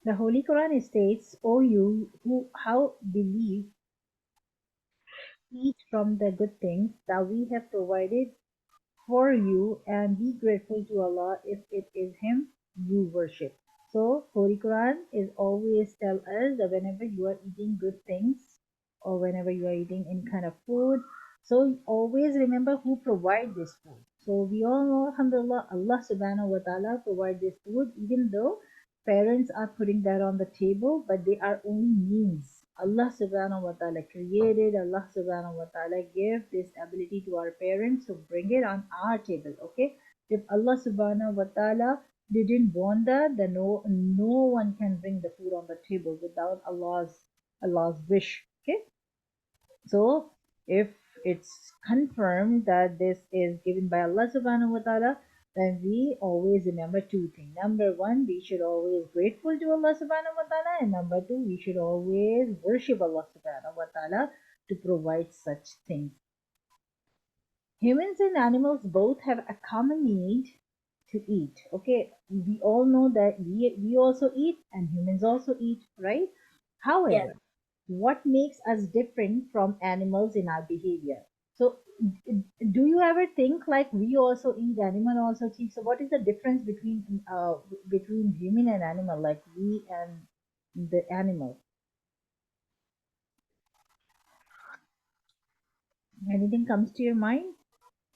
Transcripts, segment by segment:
The Holy Quran states, O you who how believe, eat from the good things that we have provided for you and be grateful to Allah if it is Him you worship. So Holy Quran is always tell us that whenever you are eating good things or whenever you are eating any kind of food, so always remember who provide this food. So we all know, Alhamdulillah, Allah subhanahu wa ta'ala provide this food, even though parents are putting that on the table, but they are only means. Allah subhanahu wa ta'ala created, Allah subhanahu wa ta'ala gave this ability to our parents to bring it on our table. Okay, if Allah subhanahu wa ta'ala didn't want that, then no one can bring the food on the table without Allah's wish. Okay, so if it's confirmed that this is given by Allah subhanahu wa ta'ala, then we always remember two things. Number one, we should always grateful to Allah subhanahu wa ta'ala, and number two, we should always worship Allah subhanahu wa ta'ala to provide such things. Humans and animals both have a common need to eat. Okay, we all know that we also eat and humans also eat, right? Yes. However, what makes us different from animals in our behavior? So do you ever think like we also eat, animal also eat? So what is the difference between human and animal, like we and the animal? Anything comes to your mind?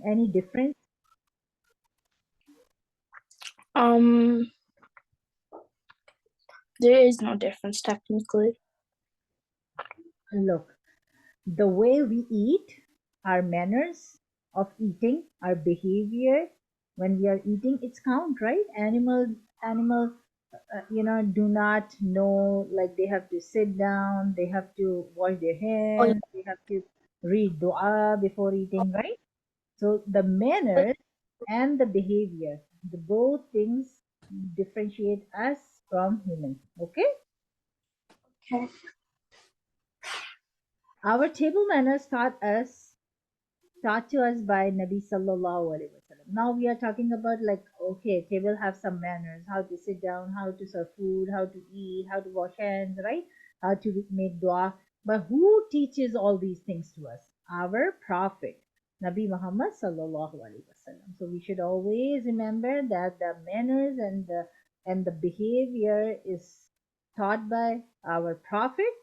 Any difference? Um, there is no difference technically. Look, the way we eat, our manners of eating, our behavior when we are eating, it's count, right? Animal do not know, like they have to sit down, they have to wash their Oh yeah. hands, they have to read dua before eating, right? So the manners and the behavior, the both things differentiate us from humans. Okay, Okay. our table manners taught to us by Nabi Sallallahu Alaihi Wasallam. Now we are talking about, like, okay, table have some manners, how to sit down, how to serve food, how to eat, how to wash hands, right? How to make dua. But who teaches all these things to us? Our Prophet, Nabi Muhammad Sallallahu Alaihi Wasallam. So we should always remember that the manners and the behavior is taught by our Prophet,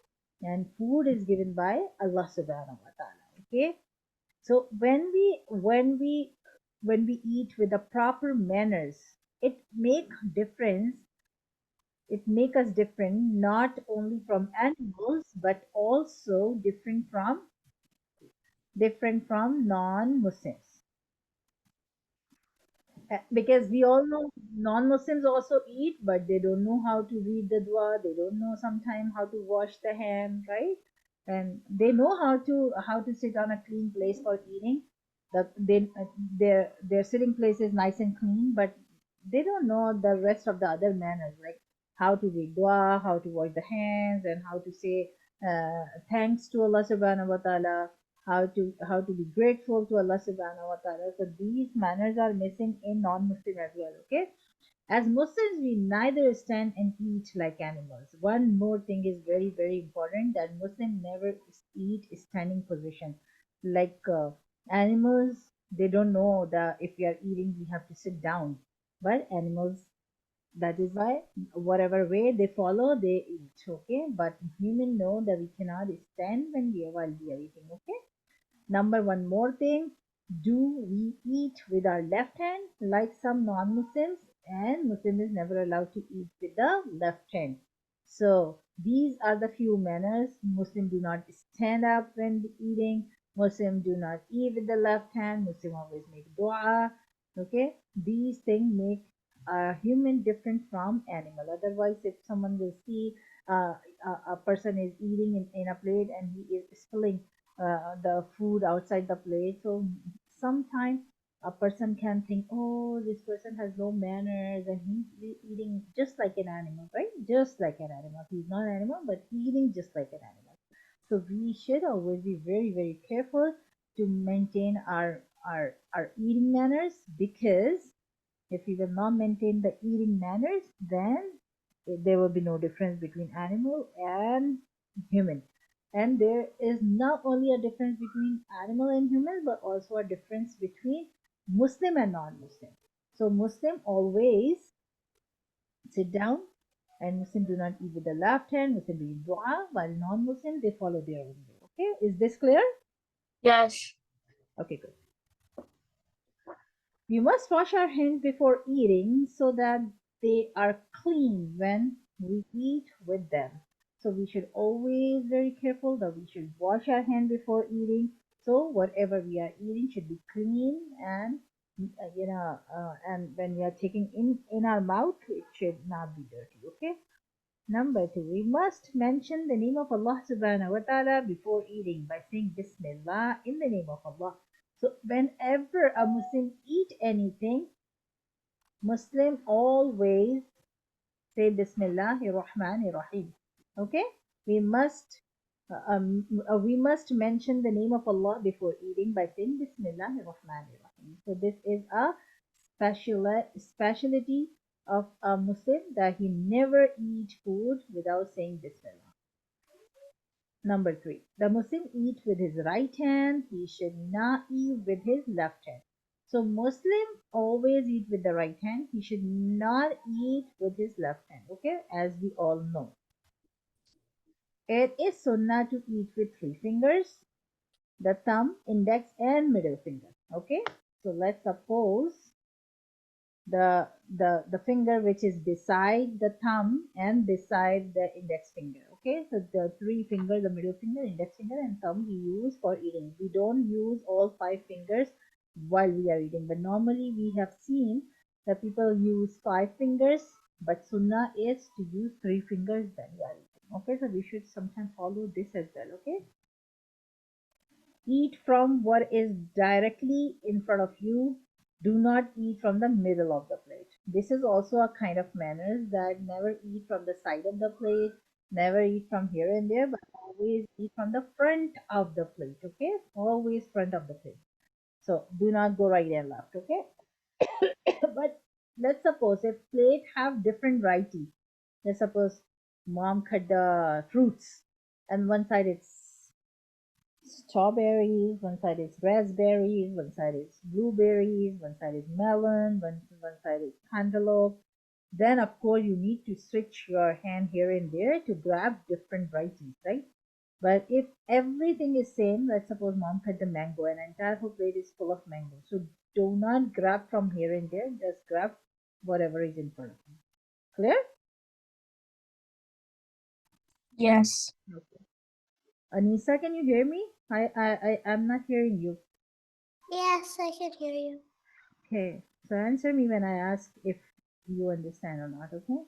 and food is given by Allah Subhanahu wa Taala. Okay, so when we eat with the proper manners, it make us different, not only from animals but also different from non-Muslims. Because we all know non-Muslims also eat, but they don't know how to read the dua. They don't know sometimes how to wash the hand, right? And they know how to sit on a clean place for eating. That their sitting place is nice and clean, but they don't know the rest of the other manners, like how to read dua, how to wash the hands, and how to say thanks to Allah Subhanahu wa Taala, how to be grateful to Allah subhanahu wa ta'ala. So these manners are missing in non-Muslim as well. Okay. As Muslims, we neither stand and eat like animals. One more thing is very, very important, that Muslim never eat standing position. Like animals, they don't know that if we are eating, we have to sit down. But animals, that is why whatever way they follow, they eat. Okay. But human know that we cannot stand while we are eating. Okay. Number one more thing, do we eat with our left hand like some non-Muslims? And Muslim is never allowed to eat with the left hand. So these are the few manners. Muslim do not stand up when eating. Muslim do not eat with the left hand. Muslim always make dua. Okay, these things make a human different from animal. Otherwise, if someone will see a person is eating in a plate and he is spilling the food outside the plate. So sometimes a person can think, oh, this person has no manners and he's eating just like an animal, right? Just like an animal. He's not an animal, but eating just like an animal. So we should always be very, very careful to maintain our eating manners, because if we will not maintain the eating manners, then there will be no difference between animal and human. And there is not only a difference between animal and human, but also a difference between Muslim and non-Muslim. So Muslim always sit down, and Muslim do not eat with the left hand. Muslim do dua, while non-Muslim they follow their own way. Okay, is this clear? Yes. Okay, good. We must wash our hands before eating so that they are clean when we eat with them. So we should always very careful that we should wash our hands before eating. So whatever we are eating should be clean, and and when we are taking in our mouth, it should not be dirty. Okay. Number two, we must mention the name of Allah subhanahu wa ta'ala before eating by saying Bismillah, in the name of Allah. So whenever a Muslim eat anything, Muslim always say Bismillahir Rahmanir Rahim. Okay, we must we must mention the name of Allah before eating by saying Bismillahir Rahmanir Rahim. So this is a speciality of a Muslim, that he never eat food without saying Bismillah. Number three, the Muslim eat with his right hand. He should not eat with his left hand. So Muslim always eat with the right hand. He should not eat with his left hand. Okay, as we all know. It is sunnah to eat with three fingers: the thumb, index, and middle finger. Okay, so let's suppose the finger which is beside the thumb and beside the index finger. Okay, so the three fingers, the middle finger, index finger, and thumb, we use for eating. We don't use all five fingers while we are eating, but normally we have seen that people use five fingers, but sunnah is to use three fingers when we are eating. Okay, so we should sometimes follow this as well. Okay, eat from what is directly in front of you. Do not eat from the middle of the plate. This is also a kind of manners, that never eat from the side of the plate, never eat from here and there, but always eat from the front of the plate. Okay, always front of the plate. So do not go right and left. Okay. But let's suppose if plate have different variety. Let's suppose mom cut the fruits, and one side it's strawberries, one side is raspberries, one side is blueberries, one side is melon, one side is cantaloupe. Then of course you need to switch your hand here and there to grab different varieties, right? But if everything is same, let's suppose mom cut the mango and entire whole plate is full of mango. So do not grab from here and there, just grab whatever is in front of you. Clear? Yes. Okay. Anisa, can you hear me? I'm not hearing you. Yes, I can hear you. Okay, so answer me when I ask if you understand or not, okay?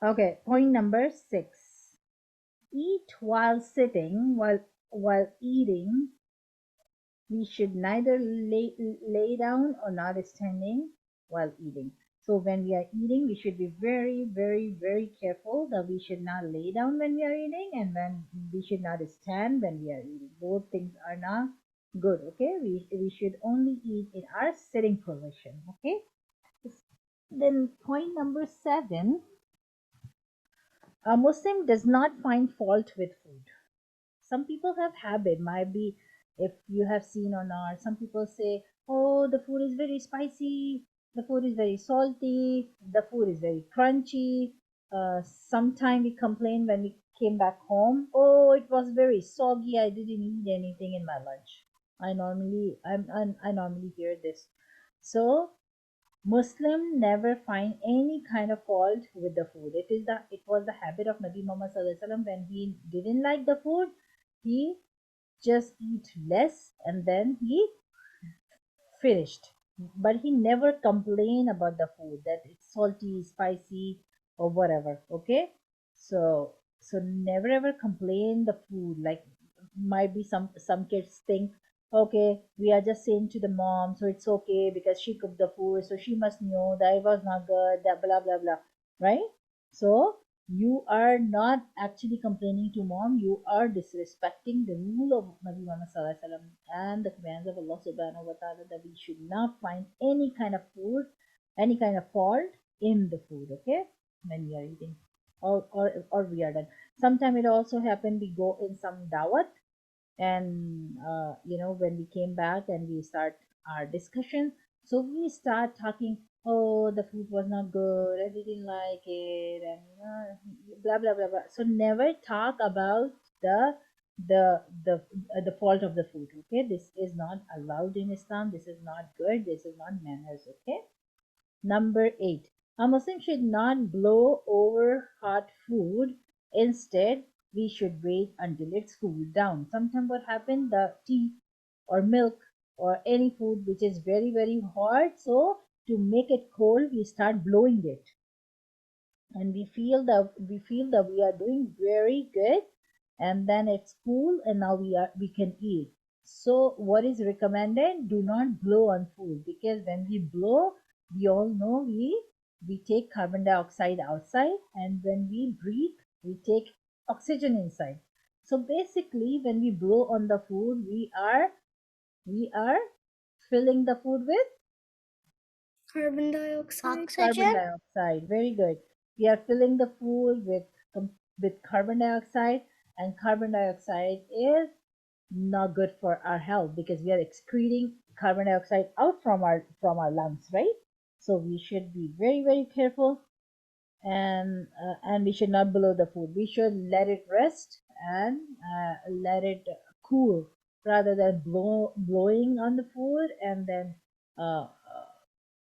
Okay, point number 6. Eat while sitting. While eating, we should neither lay down or not standing while eating. So when we are eating, we should be very, very, very careful that we should not lay down when we are eating, and when we should not stand when we are eating. Both things are not good. Okay, we should only eat in our sitting position. Okay. Then point number 7, a Muslim does not find fault with food. Some people have habit, might be, if you have seen or not, some people say, oh, the food is very spicy, the food is very salty, the food is very crunchy. Sometime we complain when we came back home, oh, it was very soggy, I didn't eat anything in my lunch. I normally hear this. So Muslim never find any kind of fault with the food. It was the habit of Nabi Muhammad Sallallahu Alaihi Wasallam. When he didn't like the food, he just eat less and then he finished. But he never complained about the food, that it's salty, spicy, or whatever. Okay, so never ever complain the food. Like, might be some kids think, okay, we are just saying to the mom, so it's okay because she cooked the food, so she must know that it was not good, that blah blah blah, right? So you are not actually complaining to mom, you are disrespecting the rule of Nabi Muhammad Sallallahu Alaihi Wasallam and the commands of Allah subhanahu wa ta'ala, that we should not find any kind of food, any kind of fault in the food. Okay, when we are eating, or we are done. Sometimes it also happen we go in some dawat, and when we came back and we start our discussion, so we start talking, oh, the food was not good, I didn't like it, and blah blah blah blah. So never talk about the the fault of the food. Okay, this is not allowed in Islam. This is not good. This is not manners. Okay. Number 8. A Muslim should not blow over hot food. Instead, we should wait until it's cooled down. Sometimes what happens, the tea or milk or any food which is very, very hot, so to make it cold, we start blowing it. And we feel that we are doing very good, and then it's cool, and now we can eat. So what is recommended, do not blow on food, because when we blow, we all know we take carbon dioxide outside, and when we breathe, we take oxygen inside. So basically when we blow on the food, we are filling the food with Carbon dioxide. carbon Oxygen? dioxide. Very good. We are filling the food with carbon dioxide, and carbon dioxide is not good for our health because we are excreting carbon dioxide out from our lungs, right? So we should be very very careful, and we should not blow the food. We should let it rest and let it cool rather than blowing on the food, and then uh,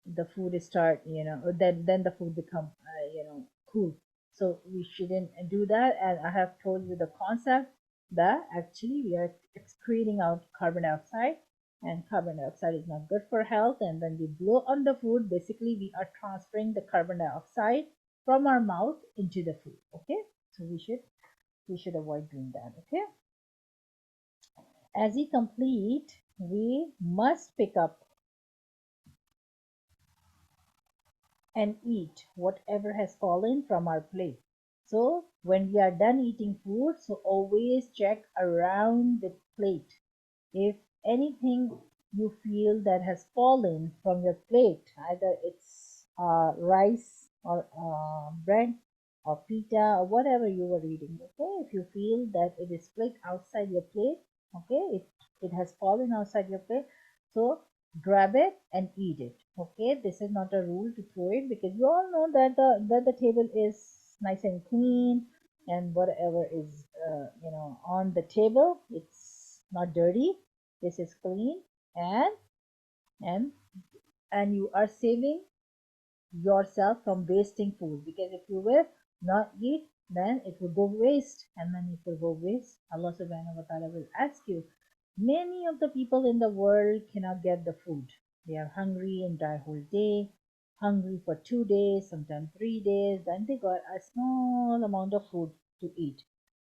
the food start, then the food become cool. So we shouldn't do that, and I have told you the concept that actually we are excreting out carbon dioxide, and carbon dioxide is not good for health, and when we blow on the food, basically we are transferring the carbon dioxide from our mouth into the food. Okay, so we should avoid doing that. Okay, as we complete, we must pick up and eat whatever has fallen from our plate. So when we are done eating food, so always check around the plate. If anything you feel that has fallen from your plate, either it's rice or bread or pita or whatever you were eating, okay, if you feel that it is split outside your plate, okay, it has fallen outside your plate, so grab it and eat it. Okay, this is not a rule to throw it, because you all know that the table is nice and clean, and whatever is on the table, it's not dirty, this is clean, and and you are saving yourself from wasting food, because if you will not eat, then it will go waste, and then it will go waste, Allah subhanahu wa ta'ala will ask you. Many of the people in the world cannot get the food. They are hungry entire whole day, hungry for 2 days, sometimes 3 days, then they got a small amount of food to eat.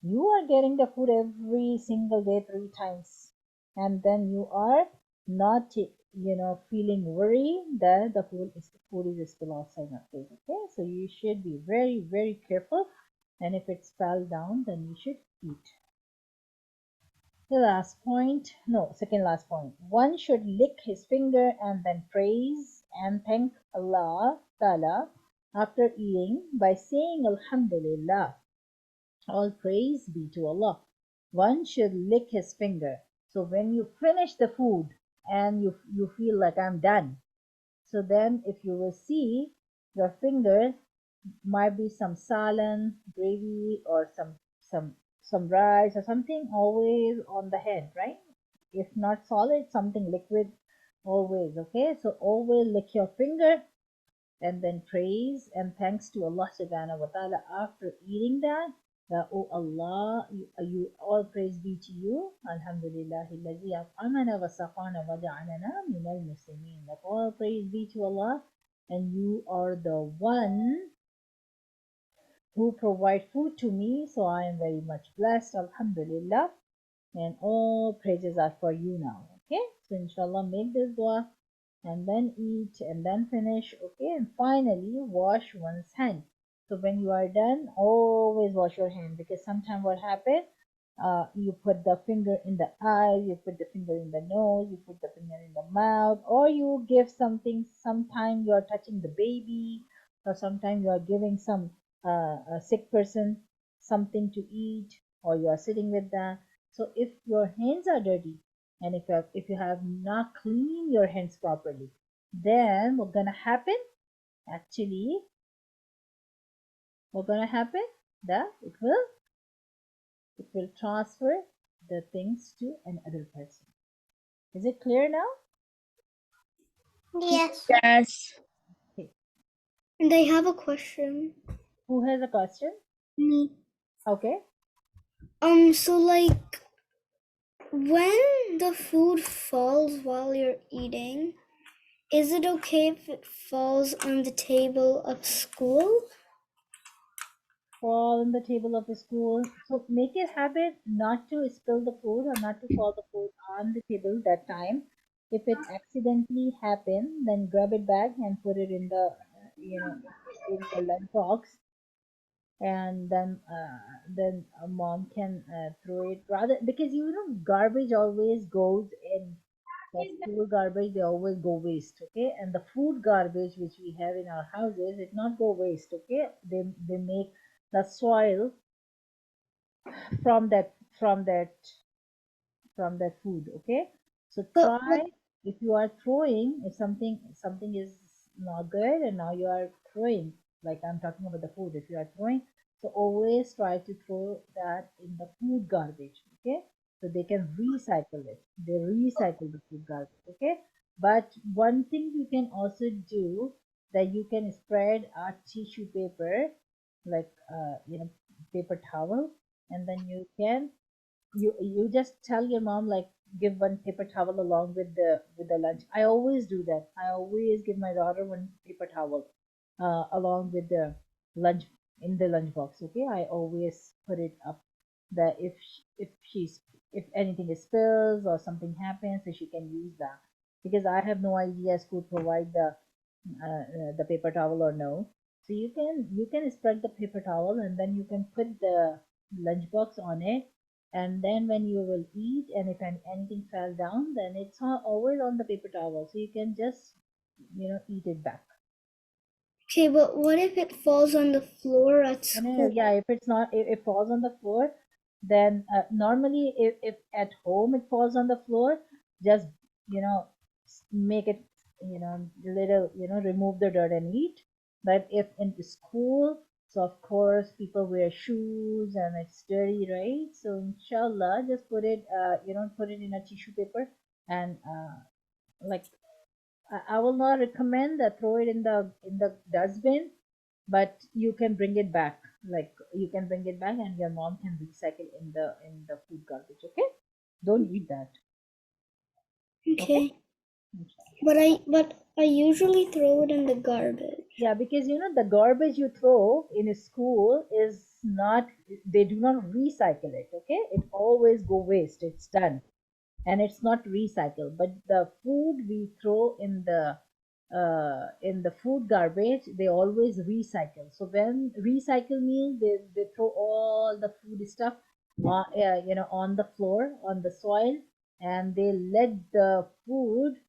You are getting the food every single day 3 times, and then you are not feeling worry that the food is still outside your plate. Okay, so you should be very very careful, and if it's fell down, then you should eat. The last point, no, second last point, one should lick his finger and then praise and thank Allah Ta'ala after eating by saying Alhamdulillah, all praise be to Allah. One should lick his finger. So when you finish the food and you feel like I'm done, so then if you will see, your finger might be some salan, gravy, or some rice or something always on the head, right? If not solid, something liquid always. Okay, so always lick your finger and then praise and thanks to Allah subhanahu wa ta'ala after eating that. Oh Allah, you all praise be to you. Alhamdulillahi at'amana wa saqana wa ja'alana min al-muslimin. That all praise be to Allah, and you are the one who provide food to me, so I am very much blessed. Alhamdulillah, and all praises are for you now. Okay, so inshallah make this dua and then eat and then finish. Okay, and finally wash one's hand. So when you are done, always wash your hand, because sometimes what happens, you put the finger in the eye, you put the finger in the nose, you put the finger in the mouth, or you give something, sometime you are touching the baby, or sometimes you are giving some a sick person something to eat, or you are sitting with them. So if your hands are dirty, and if you have not cleaned your hands properly, then what's gonna happen? Actually, what's gonna happen? That it will transfer the things to another person. Is it clear now? Yes. Yes. Okay. And I have a question. Who has a question? Me. Okay. So like when the food falls while you're eating, is it okay if it falls on the table of school? Fall on the table of the school. So make it habit not to spill the food or not to fall the food on the table that time. If it accidentally happen, then grab it back and put it in the in the lunch box, and then a mom can throw it rather, because garbage always goes in the school garbage. They always go waste, okay, and the food garbage which we have in our houses, it not go waste, okay. They make the soil from that from that from that food, okay. So But try, if you are throwing, if something is not good and now you are throwing, like I'm talking about the food, if you are throwing, so always try to throw that in the food garbage, okay, so they can recycle it. They recycle the food garbage, okay. But one thing you can also do, that you can spread a tissue paper, like paper towel, and then you just tell your mom, like, give one paper towel along with the lunch. I always do that. I always give my daughter one paper towel along with the lunch, in the lunch box, okay. I always put it up, that if anything is spills or something happens, so she can use that, because I have no idea school provide the paper towel or no. So you can spread the paper towel, and then you can put the lunchbox on it, and then when you will eat, and if anything fell down, then it's always on the paper towel, so you can just eat it back. okay, but what if it falls on the floor at No, school? yeah, if it's not, if it falls on the floor, then normally if at home it falls on the floor, just make it, little, remove the dirt and eat. But if in the school, so of course people wear shoes and it's dirty, right? So inshallah, just put it in a tissue paper, and like, I will not recommend that throw it in the dustbin, but you can bring it back. Like, you can bring it back, and your mom can recycle in the food garbage. Okay, don't eat that. Okay. Okay. But I usually throw it in the garbage. Yeah, because the garbage you throw in a school is not, they do not recycle it. Okay, it always go waste. It's done, and it's not recycled. But the food we throw in the food garbage, they always recycle. So when recycle means, they throw all the food stuff on the floor, on the soil, and they let the food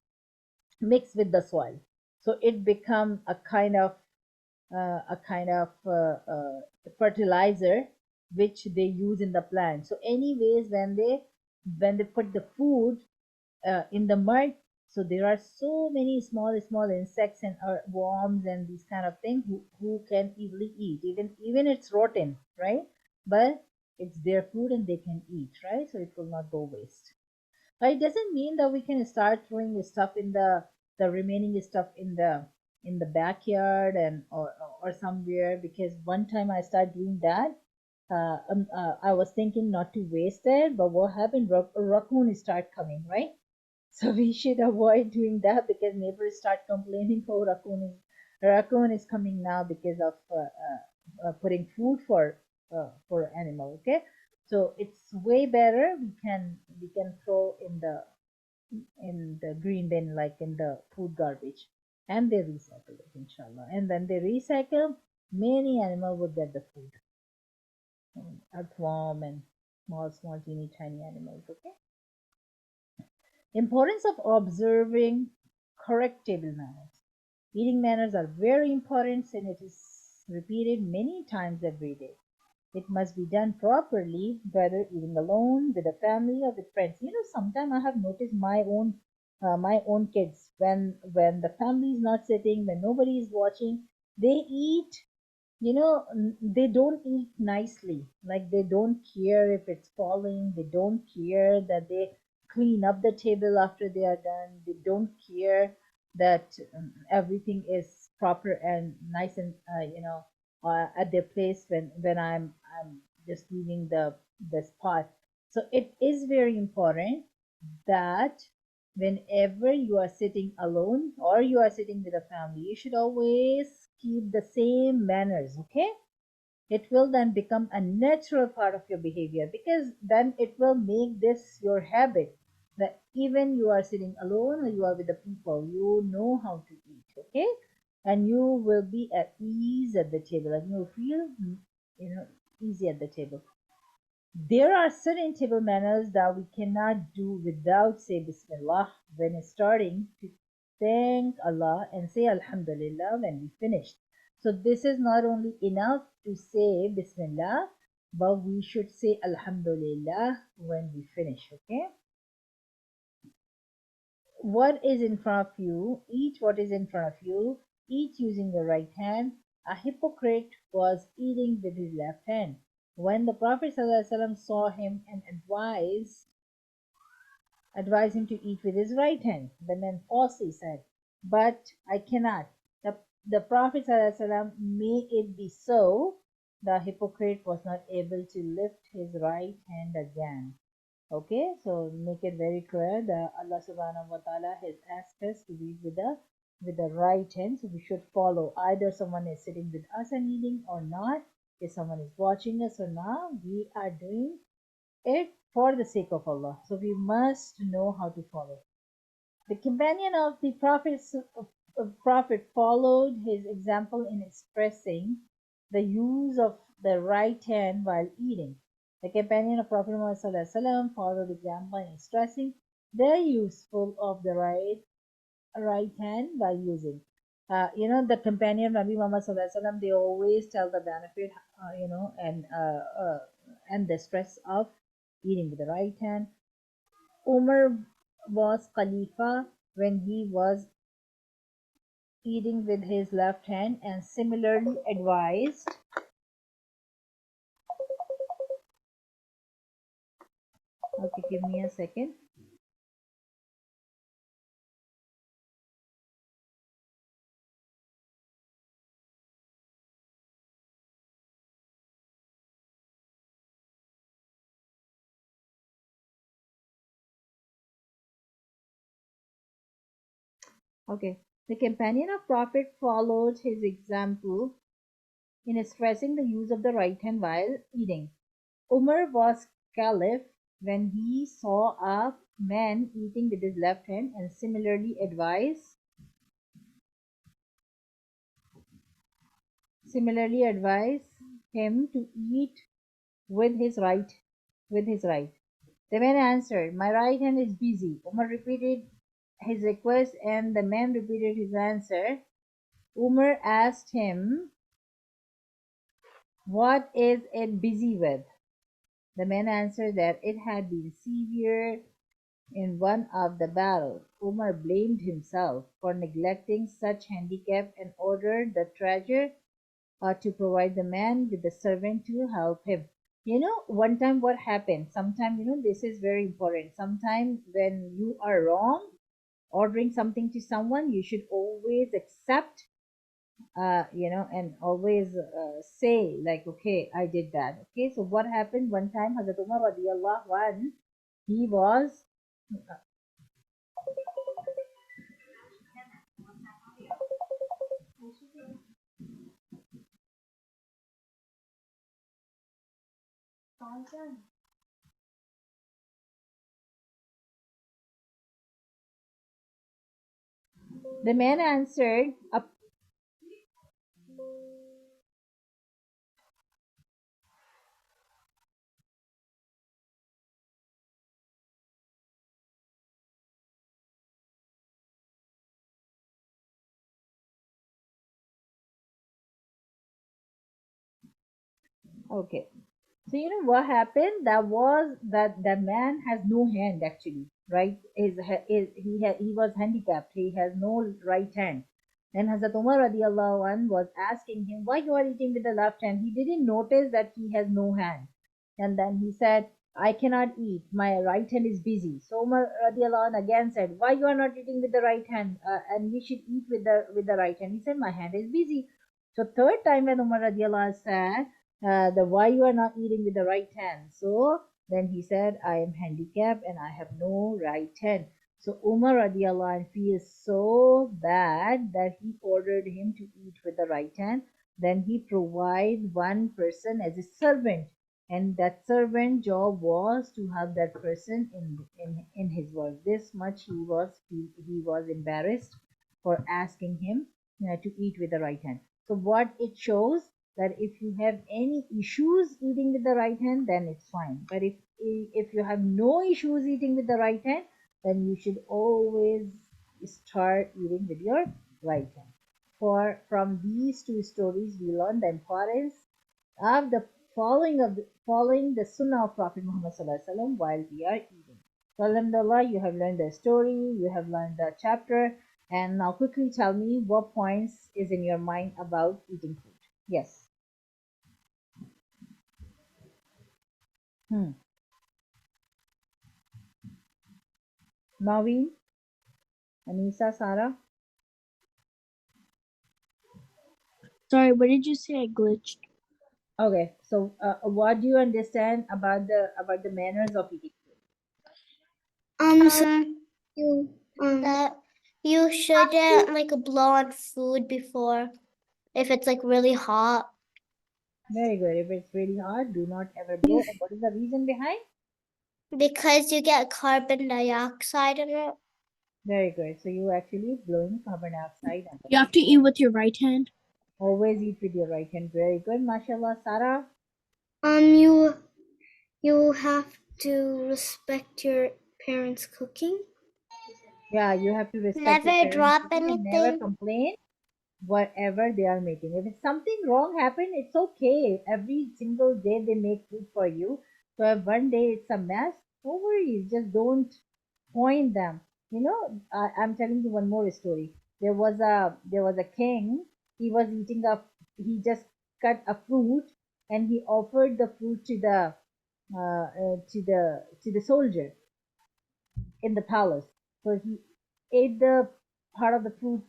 mix with the soil, so it become a kind of fertilizer which they use in the plant. So anyways, when they put the food in the mud, so there are so many small insects and worms and these kind of things who can easily eat, even it's rotten, right? But it's their food and they can eat, right? So it will not go waste. But it doesn't mean that we can start throwing the stuff in the remaining stuff in the backyard, and or somewhere, because one time I started doing that. I was thinking not to waste it, but what happened? Raccoon start coming, right? So we should avoid doing that, because neighbors start complaining, oh, raccoon is coming now because of putting food for animal. Okay, so it's way better, we can throw in the green bin, like in the food garbage, and they recycle it, inshallah. And then they recycle, many animal would get the food, earthworm and small teeny tiny animals. Okay. Importance of observing correct table manners. Eating manners are very important and it is repeated many times every day. It must be done properly, whether eating alone, with a family, or with friends. Sometimes I have noticed my own kids when the family is not sitting, when nobody is watching, they eat. They don't eat nicely. Like they don't care if it's falling. They don't care that they clean up the table after they are done. They don't care that everything is proper and nice and at their place when I'm just leaving the spot. So it is very important that whenever you are sitting alone or you are sitting with a family, you should always keep the same manners, okay? It will then become a natural part of your behavior, because then it will make this your habit, that even you are sitting alone or you are with the people, you know how to eat, okay? And you will be at ease at the table and you'll feel easy at the table. There are certain table manners that we cannot do without say Bismillah when starting, to thank Allah and say Alhamdulillah when we finish. So this is not only enough to say Bismillah, but we should say Alhamdulillah when we finish. Okay? What is in front of you? Eat what is in front of you. Eat using the right hand. A hypocrite was eating with his left hand. When the Prophet ﷺ saw him and advised him to eat with his right hand, the man falsely said, "But I cannot." The Prophet ﷺ, may it be so, the hypocrite was not able to lift his right hand again. Okay, so make it very clear that Allah subhanahu wa ta'ala has asked us to read with the right hand. So we should follow. Either someone is sitting with us and eating or not. If someone is watching us or not, we are doing it for the sake of Allah. So we must know how to follow. The companion of the Prophet followed his example in expressing the use of the right hand while eating. The companion of Prophet Muhammad followed the example in stressing the useful of the right hand while using. The companion of Nabi Muhammad they always tell the benefit, and the stress of eating with the right hand. Umar was Khalifa when he was eating with his left hand and similarly advised. Okay, give me a second. Okay, the companion of Prophet followed his example in stressing the use of the right hand while eating. Umar was caliph when he saw a man eating with his left hand and similarly advised him to eat with his right. The man answered, "My right hand is busy." Umar repeated his request and the man repeated his answer. Umar asked him, "What is it busy with?" The man answered that it had been severe in one of the battles. Umar blamed himself for neglecting such handicap and ordered the treasurer to provide the man with a servant to help him. One time what happened? Sometimes, this is very important. Sometimes when you are wrong, ordering something to someone, you should always accept, and always say like, okay, I did that. Okay, so what happened one time? Hazrat Umar radiallahu anh, he was the man answered, Okay. So you know what happened? That was that the man has no hand actually, right? He was handicapped. He has no right hand. And Hazrat Umar radiallahu an was asking him why you are eating with the left hand. He didn't notice that he has no hand. And then he said, I cannot eat. My right hand is busy. So Umar radiallahu an again said, why you are not eating with the right hand? And we should eat with the right hand. He said, my hand is busy. So third time when Umar radiallahu anh said, the why you are not eating with the right hand. So then he said, I am handicapped and I have no right hand. So Umar radiallahu anh feels so bad that he ordered him to eat with the right hand. Then he provide one person as a servant, and that servant job was to help that person in his work. This much he was embarrassed for asking him to eat with the right hand. So what it shows, that if you have any issues eating with the right hand, then it's fine. But if you have no issues eating with the right hand, then you should always start eating with your right hand. For from these two stories, we learn the importance of the following the Sunnah of Prophet Muhammad Sallallahu Alaihi Wasallam while we are eating. So, Alhamdulillah, you have learned the story, you have learned the chapter, and now quickly tell me what points is in your mind about eating food. Yes. Hmm. Naveen, Anisa, Sarah. Sorry, what did you say? I glitched. Okay. So, what do you understand about the manners of eating food? So you that you shouldn't like blow on food before if it's like really hot. Very good. If it's really hot, do not ever blow. And what is the reason behind? Because you get carbon dioxide in it. Very good. So you actually blowing carbon dioxide. You have to eat with your right hand. Always eat with your right hand. Very good. MashaAllah. Sarah. You have to respect your parents' cooking. Yeah, you have to respect your Never parents' drop cooking and never anything. complain whatever they are making. If it's something wrong happen, it's okay. Every single day they make food for you. So if one day it's a mess, no worries. Just don't point them. You know, I'm telling you one more story. There was a king. He was eating a. He just cut a fruit and he offered the fruit to the soldier in the palace. So he ate the part of the fruit,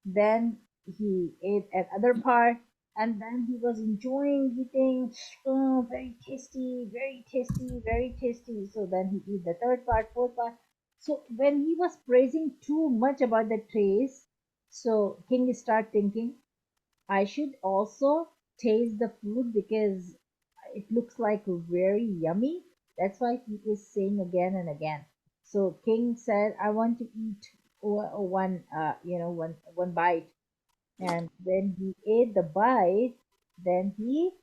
then he ate another part, and then he was enjoying eating. Oh, very tasty, very tasty, very tasty. So then he eat the third part, fourth part. So when he was praising too much about the taste, so king start thinking, I should also taste the food because it looks like very yummy. That's why he is saying again and again. So King said, "I want to eat one bite." And when he ate the bite, then he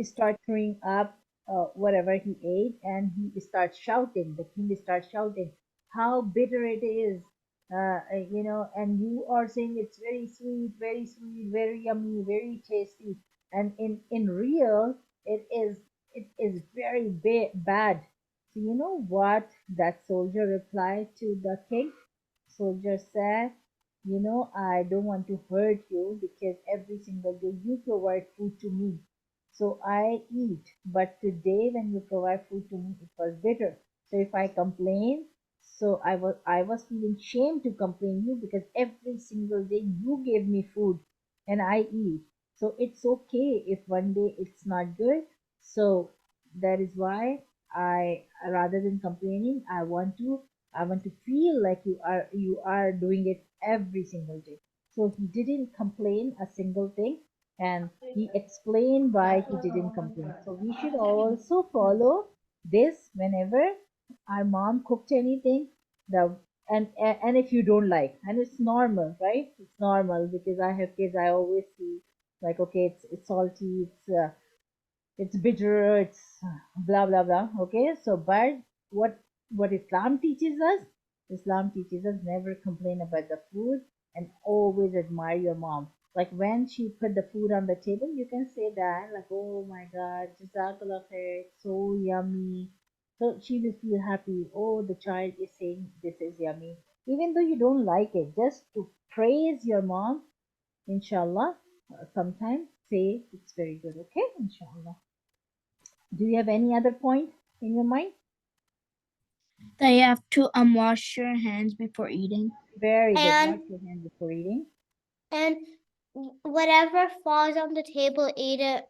start throwing up whatever he ate, and he starts shouting. The king starts shouting, how bitter it is, and you are saying it's very sweet, very yummy, very tasty, and in real it is very bad. So you know what that soldier replied to the king? Soldier said, I don't want to hurt you because every single day you provide food to me. So I eat. But today when you provide food to me, it was bitter. So if I complain, so I was feeling shame to complain you because every single day you gave me food and I eat. So it's okay if one day it's not good. So that is why I, rather than complaining, I want to feel like you are doing it every single day. So he didn't complain a single thing, and he explained why he didn't complain. So we should also follow this whenever our mom cooked anything. The and if you don't like, and it's normal, right? It's normal because I have kids. I always see like, okay, it's salty, it's bitter, it's blah blah blah. Okay, so but what Islam teaches us, Islam teaches us never complain about the food and always admire your mom. like when she put the food on the table, you can say that, like, oh my God, Jazakallah khair, it's so yummy. So she will feel happy. Oh, the child is saying this is yummy. Even though you don't like it, just to praise your mom, inshallah, sometime say it's very good, okay? Inshallah. Do you have any other point in your mind? That you have to wash your hands before eating. Very good. And- Wash your hands before eating. And whatever falls on the table, eat it.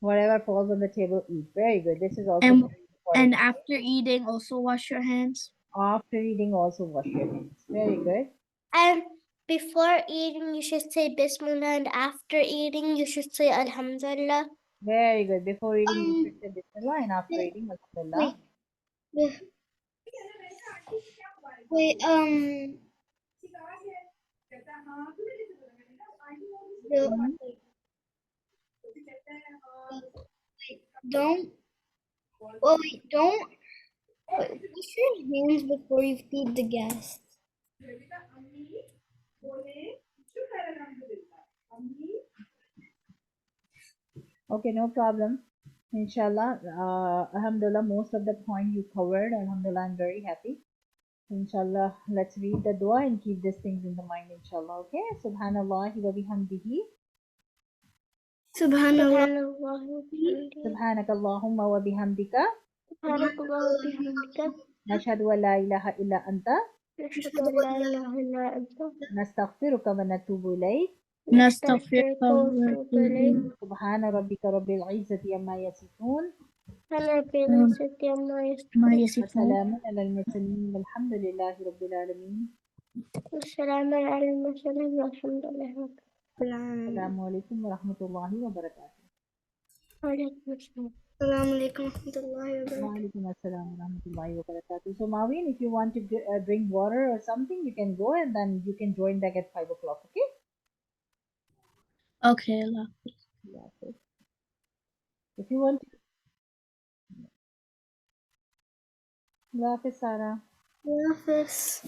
Whatever falls on the table, eat. Very good. This is also And very important. after eating, also wash your hands. After eating, also wash your hands. Very good. And before eating, you should say Bismillah, and after eating, you should say Alhamdulillah. Very good. Before eating, you should say Bismillah, and after eating, Alhamdulillah. Wait, don't wash your hands before you feed the guests. Okay, no problem. Inshallah. Alhamdulillah, most of the point you covered. Alhamdulillah, I'm very happy. Inshallah, let's read the dua and keep these things in the mind, inshallah. Okay? Subhanallah wa bihamdihi. Subhanallah. Subhanaka Allahumma wa bihamdika. Nashhadu an la ilaha illa anta. Nastaghfiruka wa natubu ilayk. نستغفرك ونتوب إليك. Subhana rabbika rabbil izzati amma yasifun. ما Wa يصفون. salamun ala al-mursalin. Walhamdulillahi rabbil alamin. والسلام على المرسلين والحمد لله رب Assalamu alaikum wa rahmatullahi wa barakatuh. العالمين. السلام عليكم ورحمة الله وبركاته. Wa alaikum assalam wa rahmatullahi wa barakatuh. So Mawin, if you want to drink water or something, you can go and then you can join back at 5 o'clock, okay? Okay, Allah. Yeah, okay. If you want to. Allah Hafiz, Sarah. Allah Hafiz.